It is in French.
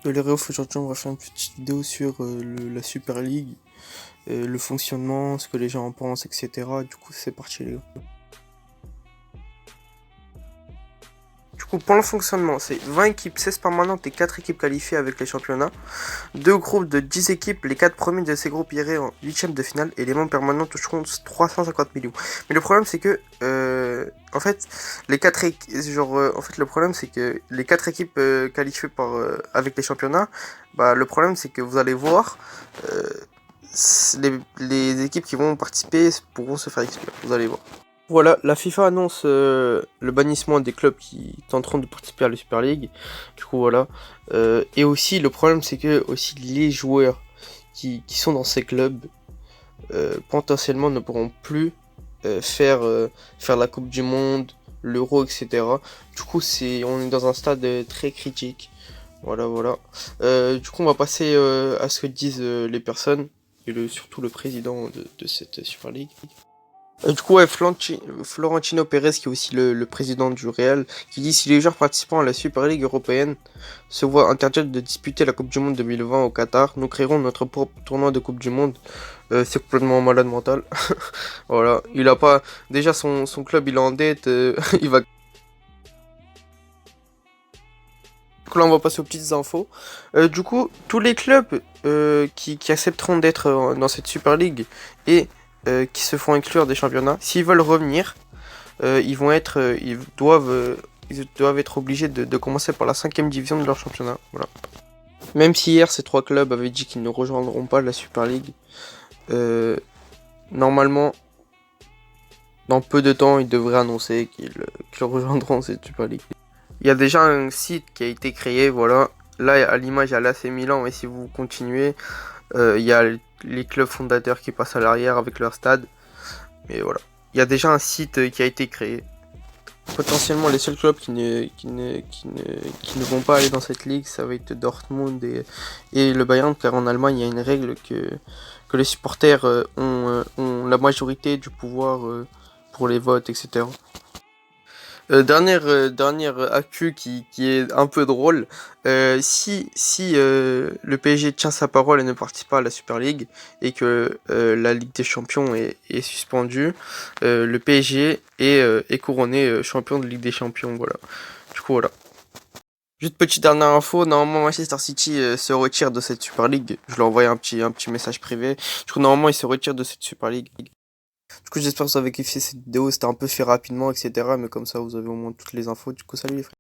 Les refs, aujourd'hui on va faire une petite vidéo sur la Super League, le fonctionnement, ce que les gens en pensent, etc. Du coup c'est parti les gars. Du coup pour le fonctionnement, c'est 20 équipes, 16 permanentes et 4 équipes qualifiées avec les championnats. Deux groupes de 10 équipes, les 4 premiers de ces groupes iraient en 8ème de finale et les membres permanents toucheront 350 millions. Mais le problème c'est que en fait les 4 en fait le problème c'est que les 4 équipes qualifiées avec les championnats, bah le problème c'est que vous allez voir euh, les équipes qui vont participer pourront se faire exclure, vous allez voir. Voilà, la FIFA annonce le bannissement des clubs qui tenteront de participer à la Super League. Du coup, voilà. Et aussi, le problème, c'est que aussi les joueurs qui sont dans ces clubs potentiellement ne pourront plus faire la Coupe du Monde, l'Euro, etc. Du coup, on est dans un stade très critique. Voilà, voilà. Du coup, on va passer à ce que disent les personnes et surtout le président de cette Super League. Du coup, ouais, Florentino Pérez, qui est aussi le président du Real, qui dit si les joueurs participant à la Super League européenne se voient interdire de disputer la Coupe du Monde 2020 au Qatar, nous créerons notre propre tournoi de Coupe du Monde. C'est complètement malade mental. Voilà, il a pas. Déjà, son club, il est en dette, il va. Donc là, on va passer aux petites infos. Du coup, tous les clubs qui accepteront d'être dans cette Super League et qui se font inclure des championnats, s'ils veulent revenir, ils doivent être obligés de commencer par la 5ème division de leur championnat. Voilà. Même si hier ces 3 clubs avaient dit qu'ils ne rejoindront pas la Super League, normalement, dans peu de temps, ils devraient annoncer qu'ils rejoindront cette Super League. Il y a déjà un site qui a été créé, voilà. Là, à l'image, il y a l'AC Milan, et si vous continuez, il y a les clubs fondateurs qui passent à l'arrière avec leur stade. Mais voilà. Il y a déjà un site qui a été créé. Potentiellement, les seuls clubs qui ne vont pas aller dans cette ligue, ça va être Dortmund et le Bayern, car en Allemagne, il y a une règle que les supporters ont la majorité du pouvoir pour les votes, etc. Dernière actu qui est un peu drôle. Si le PSG tient sa parole et ne participe pas à la Super League et que la Ligue des Champions est suspendue, le PSG est couronné champion de Ligue des Champions. Voilà. Du coup, voilà. Juste petite dernière info, normalement Manchester City se retire de cette Super League. Je lui ai envoyé un petit message privé. Du coup, normalement, il se retire de cette Super League. Du coup, j'espère que vous avez kiffé cette vidéo. C'était un peu fait rapidement, etc. Mais comme ça, vous avez au moins toutes les infos. Du coup, salut les frères.